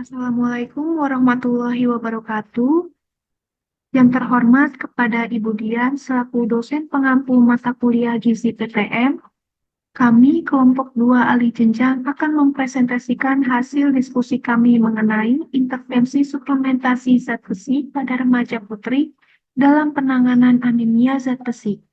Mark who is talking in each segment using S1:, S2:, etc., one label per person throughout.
S1: Assalamualaikum warahmatullahi wabarakatuh. Yang terhormat kepada Ibu Dian selaku dosen pengampu mata kuliah Gizi PTN, kami kelompok 2 ahli jenjang akan mempresentasikan hasil diskusi kami mengenai intervensi suplementasi zat besi pada remaja putri dalam penanganan anemia zat besi.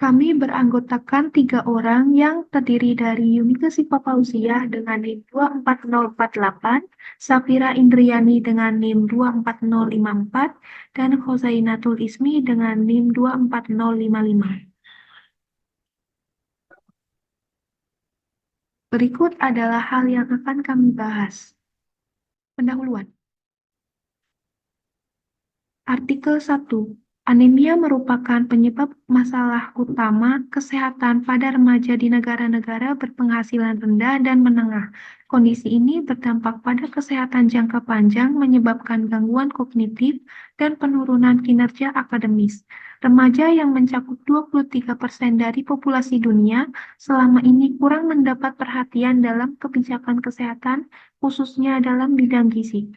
S1: Kami beranggotakan 3 orang yang terdiri dari Yunike Sifafauziah dengan NIM 24048, Safira Indriani dengan NIM 24054, dan Khozainatul Ismi dengan NIM 24055. Berikut adalah hal yang akan kami bahas. Pendahuluan. Artikel 1. Anemia merupakan penyebab masalah utama kesehatan pada remaja di negara-negara berpenghasilan rendah dan menengah. Kondisi ini berdampak pada kesehatan jangka panjang, menyebabkan gangguan kognitif dan penurunan kinerja akademis. Remaja yang mencakup 23% dari populasi dunia selama ini kurang mendapat perhatian dalam kebijakan kesehatan, khususnya dalam bidang gizi.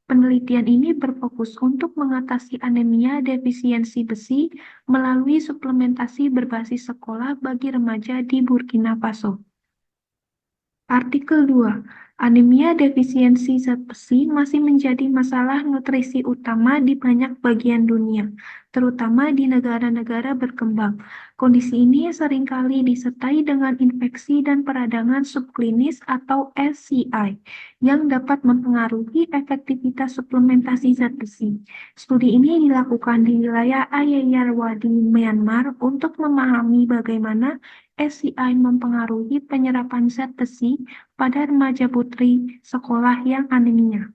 S1: Penelitian ini berfokus untuk mengatasi anemia defisiensi besi melalui suplementasi berbasis sekolah bagi remaja di Burkina Faso. Artikel 2. Anemia defisiensi zat besi masih menjadi masalah nutrisi utama di banyak bagian dunia, terutama di negara-negara berkembang. Kondisi ini seringkali disertai dengan infeksi dan peradangan subklinis atau SCI yang dapat mempengaruhi efektivitas suplementasi zat besi. Studi ini dilakukan di wilayah Ayeyarwa di Myanmar untuk memahami bagaimana SCI mempengaruhi penyerapan zat besi pada remaja putri sekolah yang anemia.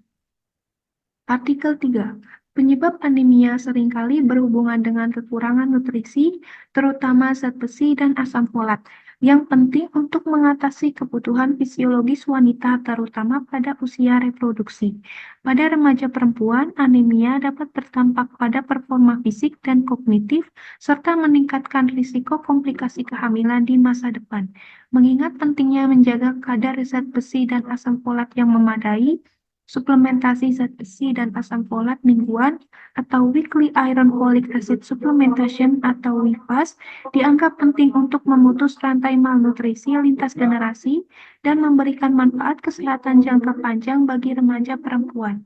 S1: Artikel 3. Penyebab anemia seringkali berhubungan dengan kekurangan nutrisi, terutama zat besi dan asam folat, yang penting untuk mengatasi kebutuhan fisiologis wanita, terutama pada usia reproduksi. Pada remaja perempuan, anemia dapat berdampak pada performa fisik dan kognitif, serta meningkatkan risiko komplikasi kehamilan di masa depan. Mengingat pentingnya menjaga kadar zat besi dan asam folat yang memadai, suplementasi zat besi dan asam folat mingguan atau weekly iron folic acid supplementation atau WIFAS dianggap penting untuk memutus rantai malnutrisi lintas generasi dan memberikan manfaat kesehatan jangka panjang bagi remaja perempuan.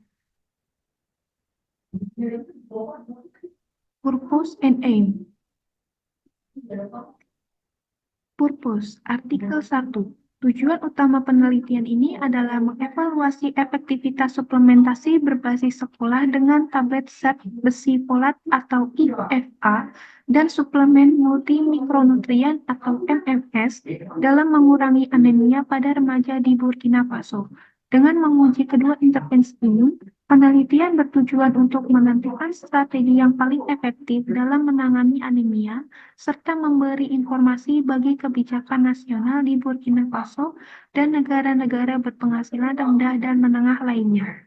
S1: Purpose and aim. Purpose, Artikel 1. Tujuan utama penelitian ini adalah mengevaluasi efektivitas suplementasi berbasis sekolah dengan tablet zat besi folat atau IFA dan suplemen multimikronutrien atau MMS dalam mengurangi anemia pada remaja di Burkina Faso. Dengan menguji kedua intervensi ini, penelitian bertujuan untuk menentukan strategi yang paling efektif dalam menangani anemia serta memberi informasi bagi kebijakan nasional di Burkina Faso dan negara-negara berpenghasilan rendah dan menengah lainnya.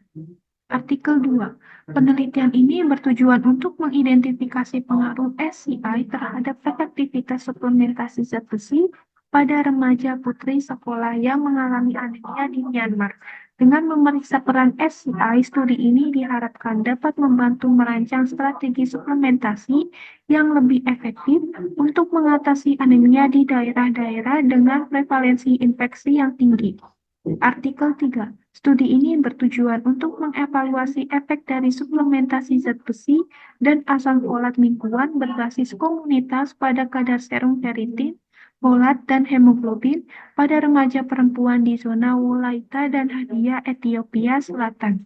S1: Artikel 2. Penelitian ini bertujuan untuk mengidentifikasi pengaruh SCI terhadap efektivitas suplementasi zat besi pada remaja putri sekolah yang mengalami anemia di Myanmar. Dengan memeriksa peran SCI, studi ini diharapkan dapat membantu merancang strategi suplementasi yang lebih efektif untuk mengatasi anemia di daerah-daerah dengan prevalensi infeksi yang tinggi. Artikel 3. Studi ini bertujuan untuk mengevaluasi efek dari suplementasi zat besi dan asam folat mingguan berbasis komunitas pada kadar serum ferritin, folat, dan hemoglobin pada remaja perempuan di zona Wolaita dan Hadia, Ethiopia Selatan.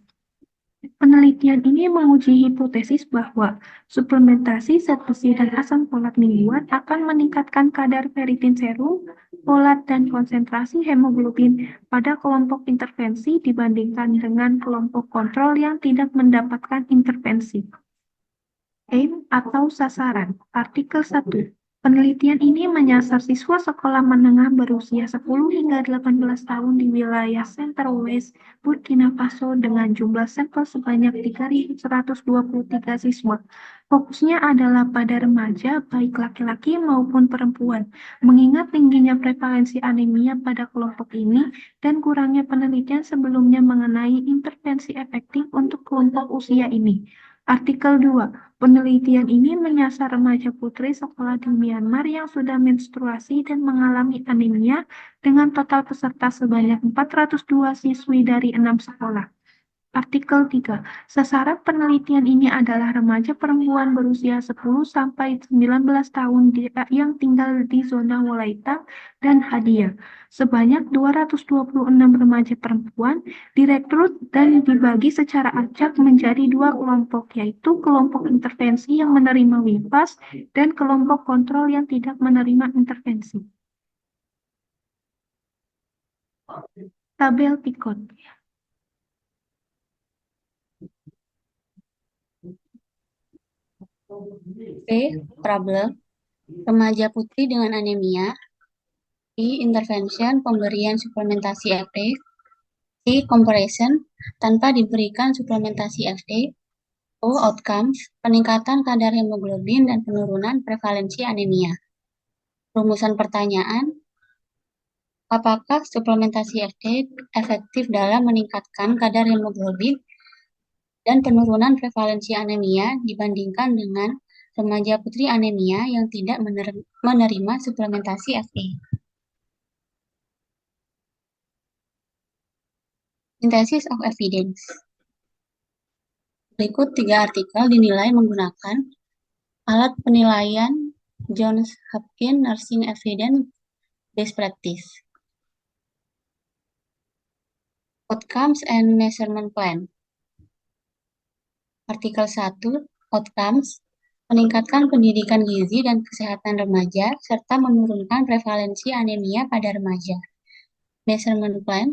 S1: Penelitian ini menguji hipotesis bahwa suplementasi zat besi dan asam folat mingguan akan meningkatkan kadar ferritin serum, folat, dan konsentrasi hemoglobin pada kelompok intervensi dibandingkan dengan kelompok kontrol yang tidak mendapatkan intervensi. Aim atau sasaran. Artikel 1. Penelitian ini menyasar siswa sekolah menengah berusia 10 hingga 18 tahun di wilayah Center West, Burkina Faso dengan jumlah sampel sebanyak 3.123 siswa. Fokusnya adalah pada remaja, baik laki-laki maupun perempuan. Mengingat tingginya prevalensi anemia pada kelompok ini dan kurangnya penelitian sebelumnya mengenai intervensi efektif untuk kelompok usia ini. Artikel 2. Penelitian ini menyasar remaja putri sekolah di Myanmar yang sudah menstruasi dan mengalami anemia dengan total peserta sebanyak 402 siswi dari 6 sekolah. Artikel 3. Sasaran penelitian ini adalah remaja perempuan berusia 10 sampai 19 tahun yang tinggal di zona Wolaita dan Hadia. Sebanyak 226 remaja perempuan direkrut dan dibagi secara acak menjadi dua kelompok, yaitu kelompok intervensi yang menerima WIPAS dan kelompok kontrol yang tidak menerima intervensi. Tabel Picot.
S2: Problem, remaja putri dengan anemia. Intervention, pemberian suplementasi FD. Comparison, tanpa diberikan suplementasi FD. Outcomes, peningkatan kadar hemoglobin dan penurunan prevalensi anemia. Rumusan pertanyaan, apakah suplementasi FD efektif dalam meningkatkan kadar hemoglobin dan penurunan prevalensi anemia dibandingkan dengan remaja putri anemia yang tidak menerima suplementasi FD? Synthesis of evidence. Berikut 3 artikel dinilai menggunakan alat penilaian Johns Hopkins Nursing Evidence Best Practice. Outcomes and Measurement Plan. Artikel 1, Outcomes, meningkatkan pendidikan gizi dan kesehatan remaja, serta menurunkan prevalensi anemia pada remaja. Measurement Plan,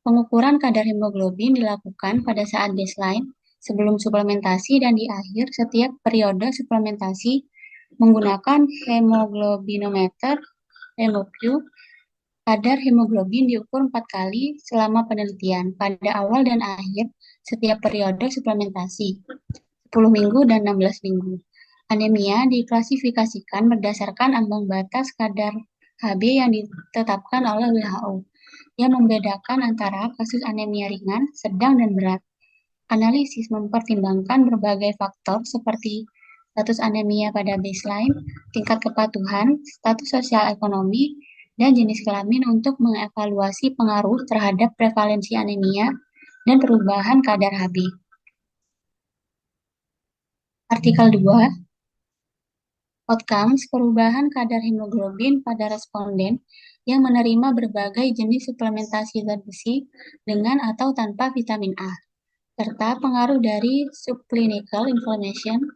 S2: pengukuran kadar hemoglobin dilakukan pada saat baseline, sebelum suplementasi dan di akhir setiap periode suplementasi menggunakan hemoglobinometer, HemoQ. Kadar hemoglobin diukur 4 kali selama penelitian, pada awal dan akhir setiap periode suplementasi, 10 minggu dan 16 minggu. Anemia diklasifikasikan berdasarkan ambang batas kadar Hb yang ditetapkan oleh WHO, yang membedakan antara kasus anemia ringan, sedang, dan berat. Analisis mempertimbangkan berbagai faktor seperti status anemia pada baseline, tingkat kepatuhan, status sosial ekonomi, dan jenis kelamin untuk mengevaluasi pengaruh terhadap prevalensi anemia dan perubahan kadar Hb. Artikel 2, Outcomes, perubahan kadar hemoglobin pada responden yang menerima berbagai jenis suplementasi zat besi dengan atau tanpa vitamin A, serta pengaruh dari subclinical inflammation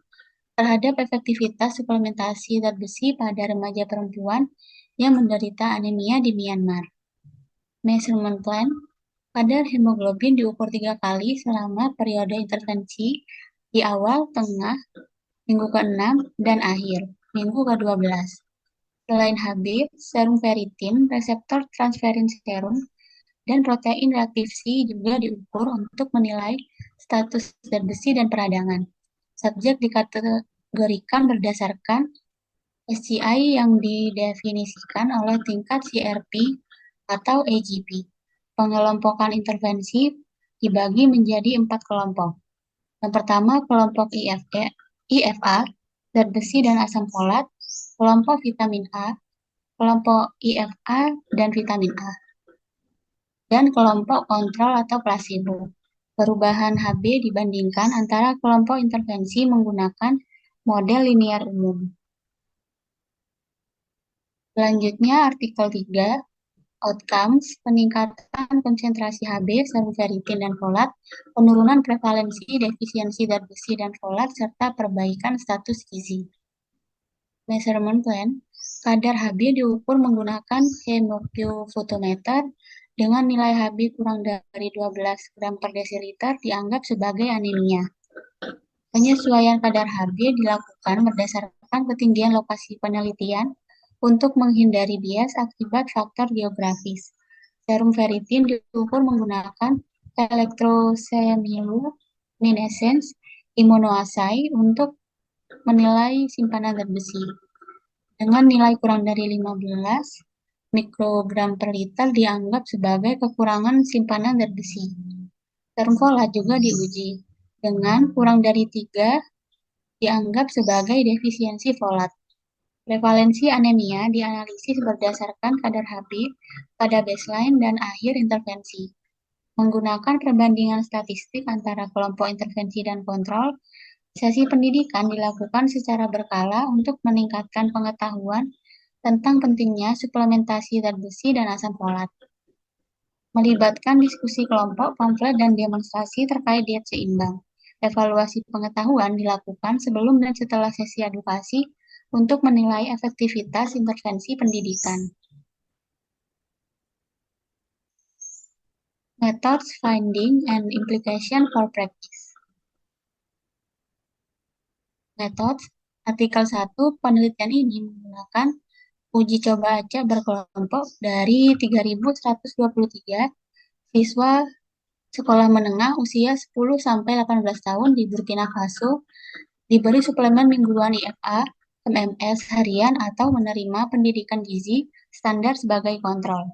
S2: terhadap efektivitas suplementasi zat besi pada remaja perempuan yang menderita anemia di Myanmar. Measurement Plan, kadar hemoglobin diukur 3 kali selama periode intervensi di awal, tengah, minggu ke-6, dan akhir, minggu ke-12. Selain Hb, serum ferritin, reseptor transferin serum, dan protein reaktif C juga diukur untuk menilai status zat besi dan peradangan. Subjek dikategorikan berdasarkan SCI yang didefinisikan oleh tingkat CRP atau AGP. Pengelompokan intervensi dibagi menjadi 4 kelompok. Yang pertama, kelompok IFA, zat besi dan asam folat, kelompok vitamin A, kelompok IFA dan vitamin A, dan kelompok kontrol atau placebo. Perubahan Hb dibandingkan antara kelompok intervensi menggunakan model linear umum. Selanjutnya, artikel 3, Outcomes, peningkatan konsentrasi Hb, serum ferritin dan folat, penurunan prevalensi defisiensi zat besi dan folat, serta perbaikan status gizi. Measurement Plan, kadar Hb diukur menggunakan HemoQ photometer dengan nilai Hb kurang dari 12 gram per desiliter dianggap sebagai anemia. Penyesuaian kadar Hb dilakukan berdasarkan berdasarkan ketinggian lokasi penelitian untuk menghindari bias akibat faktor geografis. Serum ferritin diukur menggunakan elektrochemiluminescence immunoassay untuk menilai simpanan zat besi. Dengan nilai kurang dari 15 mikrogram per liter dianggap sebagai kekurangan simpanan zat besi. Serum folat juga diuji. Dengan kurang dari 3 dianggap sebagai defisiensi folat. Prevalensi anemia dianalisis berdasarkan kadar Hb pada baseline dan akhir intervensi. Menggunakan perbandingan statistik antara kelompok intervensi dan kontrol, sesi pendidikan dilakukan secara berkala untuk meningkatkan pengetahuan tentang pentingnya suplementasi zat besi dan asam folat. Melibatkan diskusi kelompok, pamflet, dan demonstrasi terkait diet seimbang. Evaluasi pengetahuan dilakukan sebelum dan setelah sesi edukasi untuk menilai efektivitas intervensi pendidikan. Methods, Finding, and Implication for Practice. Methods, artikel 1, penelitian ini menggunakan uji coba acak berkelompok dari 3.123 siswa sekolah menengah usia 10-18 tahun di Burkina Faso diberi suplemen mingguan IFA, MMS harian atau menerima pendidikan gizi standar sebagai kontrol.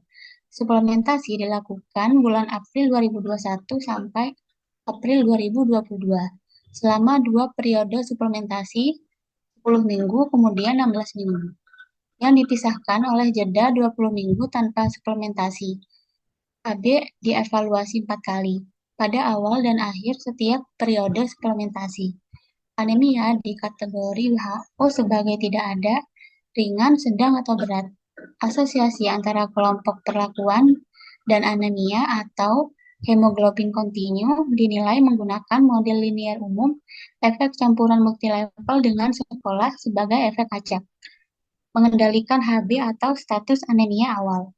S2: Suplementasi dilakukan bulan April 2021 sampai April 2022 selama 2 periode suplementasi 10 minggu kemudian 16 minggu yang dipisahkan oleh jeda 20 minggu tanpa suplementasi. AB dievaluasi 4 kali pada awal dan akhir setiap periode suplementasi. Anemia di kategori WHO sebagai tidak ada, ringan, sedang, atau berat. Asosiasi antara kelompok perlakuan dan anemia atau hemoglobin kontinu dinilai menggunakan model linier umum efek campuran multilevel dengan sekolah sebagai efek acak, mengendalikan Hb atau status anemia awal.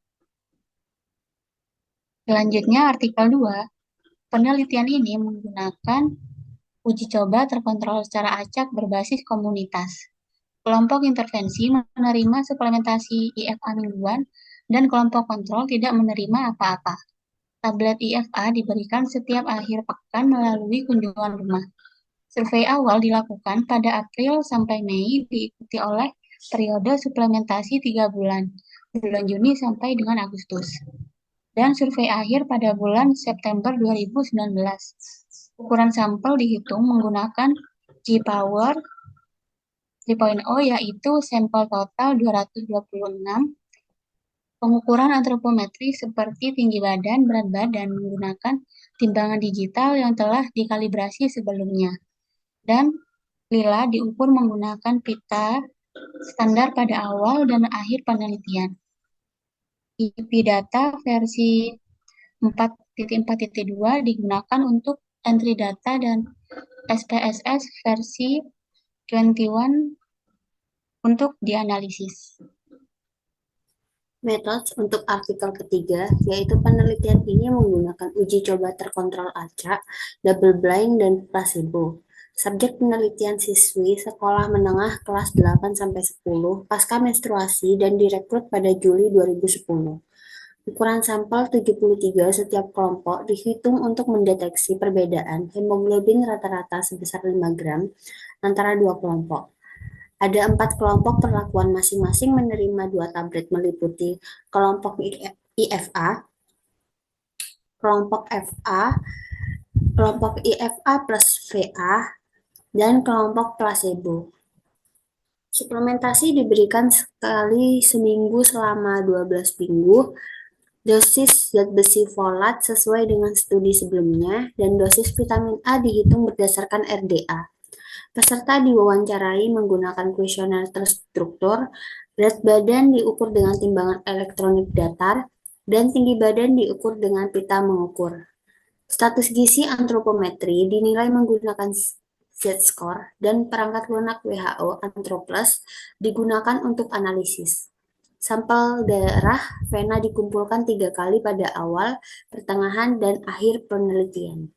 S2: Selanjutnya, artikel 2, penelitian ini menggunakan uji coba terkontrol secara acak berbasis komunitas. Kelompok intervensi menerima suplementasi IFA mingguan dan kelompok kontrol tidak menerima apa-apa. Tablet IFA diberikan setiap akhir pekan melalui kunjungan rumah. Survei awal dilakukan pada April sampai Mei diikuti oleh periode suplementasi 3 bulan Juni sampai dengan Agustus. Dan survei akhir pada bulan September 2019. Ukuran sampel dihitung menggunakan G-Power 3.0 yaitu sampel total 226, pengukuran antropometri seperti tinggi badan, berat badan menggunakan timbangan digital yang telah dikalibrasi sebelumnya, dan lila diukur menggunakan pita standar pada awal dan akhir penelitian. IP data versi 4.4.2 digunakan untuk entry data dan SPSS versi 21 untuk dianalisis.
S3: Metode untuk artikel ketiga, yaitu penelitian ini menggunakan uji coba terkontrol acak, double blind, dan placebo. Subjek penelitian siswi sekolah menengah kelas 8-10 pasca menstruasi dan direkrut pada Juli 2010. Ukuran sampel 73 setiap kelompok dihitung untuk mendeteksi perbedaan hemoglobin rata-rata sebesar 5 gram antara dua kelompok. Ada 4 kelompok perlakuan masing-masing menerima 2 tablet meliputi kelompok IFA, kelompok FA, kelompok IFA plus VA, dan kelompok placebo. Suplementasi diberikan sekali seminggu selama 12 minggu, dosis zat besi folat sesuai dengan studi sebelumnya, dan dosis vitamin A dihitung berdasarkan RDA. Peserta diwawancarai menggunakan kuesioner terstruktur, berat badan diukur dengan timbangan elektronik datar, dan tinggi badan diukur dengan pita mengukur. Status gizi antropometri dinilai menggunakan Z-score dan perangkat lunak WHO Anthroplus digunakan untuk analisis. Sampel darah vena dikumpulkan 3 kali pada awal, pertengahan, dan akhir penelitian.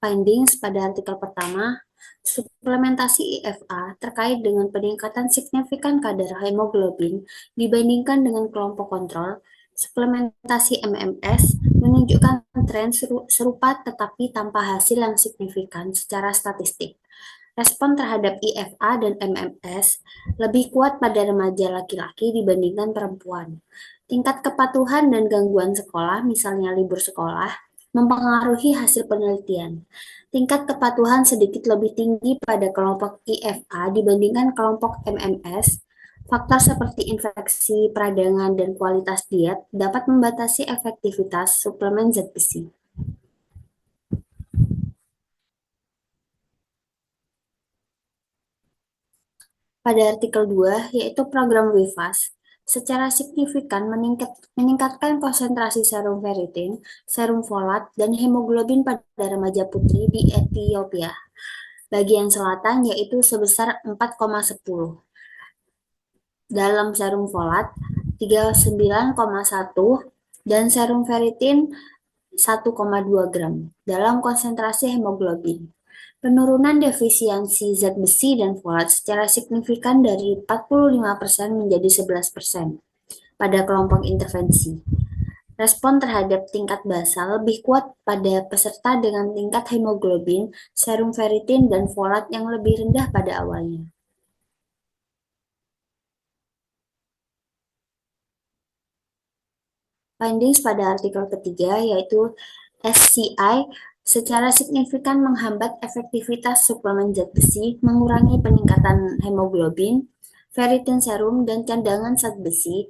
S3: Findings pada artikel pertama, suplementasi IFA terkait dengan peningkatan signifikan kadar hemoglobin dibandingkan dengan kelompok kontrol. Suplementasi MMS menunjukkan tren serupa tetapi tanpa hasil yang signifikan secara statistik. Respon terhadap IFA dan MMS lebih kuat pada remaja laki-laki dibandingkan perempuan. Tingkat kepatuhan dan gangguan sekolah, misalnya libur sekolah, mempengaruhi hasil penelitian. Tingkat kepatuhan sedikit lebih tinggi pada kelompok IFA dibandingkan kelompok MMS. Faktor seperti infeksi, peradangan, dan kualitas diet dapat membatasi efektivitas suplemen zat besi. Pada artikel 2, yaitu program WIFAS, secara signifikan meningkatkan konsentrasi serum ferritin, serum folat, dan hemoglobin pada remaja putri di Ethiopia bagian selatan, yaitu sebesar 4,10 dalam serum folat, 39,1 dan serum ferritin 1,2 gram dalam konsentrasi hemoglobin. Penurunan defisiensi zat besi dan folat secara signifikan dari 45% menjadi 11% pada kelompok intervensi. Respon terhadap tingkat basal lebih kuat pada peserta dengan tingkat hemoglobin, serum ferritin, dan folat yang lebih rendah pada awalnya. Findings pada artikel ketiga, yaitu SCI secara signifikan menghambat efektivitas suplemen zat besi, mengurangi peningkatan hemoglobin, ferritin serum, dan cadangan zat besi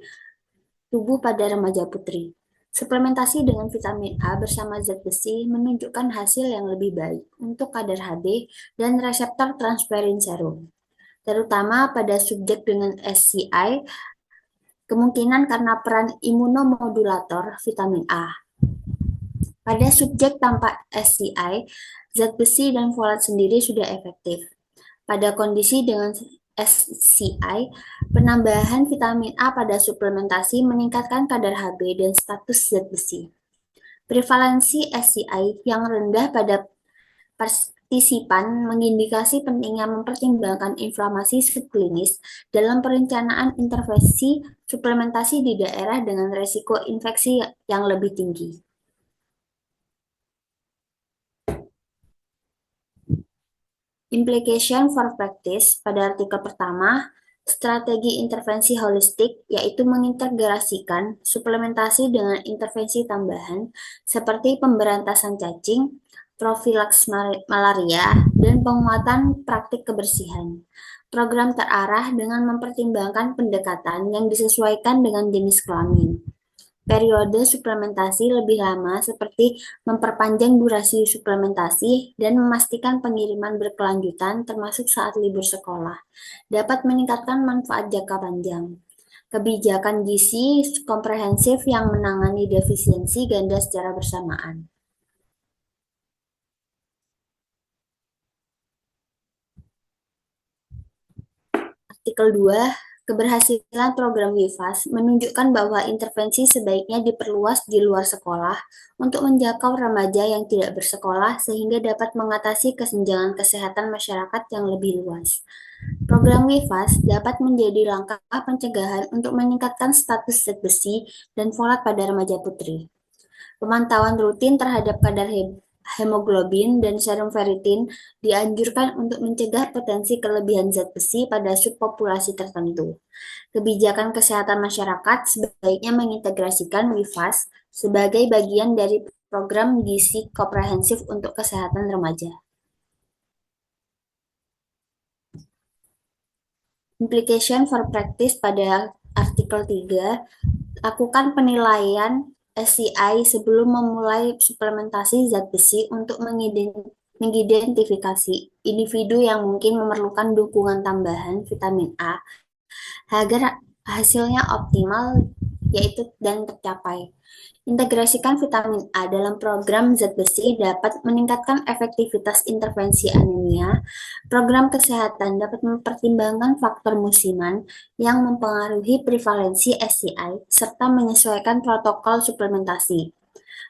S3: tubuh pada remaja putri. Suplementasi dengan vitamin A bersama zat besi menunjukkan hasil yang lebih baik untuk kadar Hb dan reseptor transferin serum, terutama pada subjek dengan SCI, kemungkinan karena peran imunomodulator vitamin A. Pada subjek tanpa SCI, zat besi dan folat sendiri sudah efektif. Pada kondisi dengan SCI, penambahan vitamin A pada suplementasi meningkatkan kadar Hb dan status zat besi. Prevalensi SCI yang rendah pada partisipan mengindikasi pentingnya mempertimbangkan inflamasi subklinis dalam perencanaan intervensi suplementasi di daerah dengan resiko infeksi yang lebih tinggi. Implication for practice pada artikel pertama, strategi intervensi holistik yaitu mengintegrasikan suplementasi dengan intervensi tambahan seperti pemberantasan cacing, profilaks malaria, dan penguatan praktik kebersihan. Program terarah dengan mempertimbangkan pendekatan yang disesuaikan dengan jenis kelamin. Periode suplementasi lebih lama seperti memperpanjang durasi suplementasi dan memastikan pengiriman berkelanjutan termasuk saat libur sekolah dapat meningkatkan manfaat jangka panjang. Kebijakan gizi komprehensif yang menangani defisiensi ganda secara bersamaan. Artikel 2, keberhasilan program WIFAS menunjukkan bahwa intervensi sebaiknya diperluas di luar sekolah untuk menjangkau remaja yang tidak bersekolah sehingga dapat mengatasi kesenjangan kesehatan masyarakat yang lebih luas. Program WIFAS dapat menjadi langkah pencegahan untuk meningkatkan status zat besi dan folat pada remaja putri. Pemantauan rutin terhadap kadar hemoglobin dan serum ferritin dianjurkan untuk mencegah potensi kelebihan zat besi pada subpopulasi tertentu. Kebijakan kesehatan masyarakat sebaiknya mengintegrasikan WIFAS sebagai bagian dari program gizi komprehensif untuk kesehatan remaja. Implication for practice pada artikel 3, lakukan penilaian SCI sebelum memulai suplementasi zat besi untuk mengidentifikasi individu yang mungkin memerlukan dukungan tambahan vitamin A agar hasilnya optimal yaitu dan tercapai. Integrasikan vitamin A dalam program zat besi dapat meningkatkan efektivitas intervensi anemia. Program kesehatan dapat mempertimbangkan faktor musiman yang mempengaruhi prevalensi SCI serta menyesuaikan protokol suplementasi.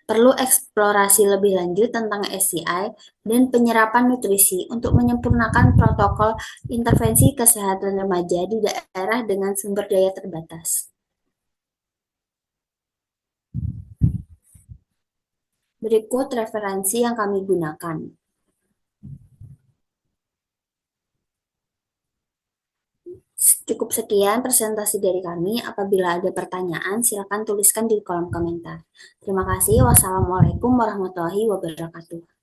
S3: Perlu eksplorasi lebih lanjut tentang SCI dan penyerapan nutrisi untuk menyempurnakan protokol intervensi kesehatan remaja di daerah dengan sumber daya terbatas. Berikut referensi yang kami gunakan. Cukup sekian presentasi dari kami. Apabila ada pertanyaan, silakan tuliskan di kolom komentar. Terima kasih. Wassalamualaikum warahmatullahi wabarakatuh.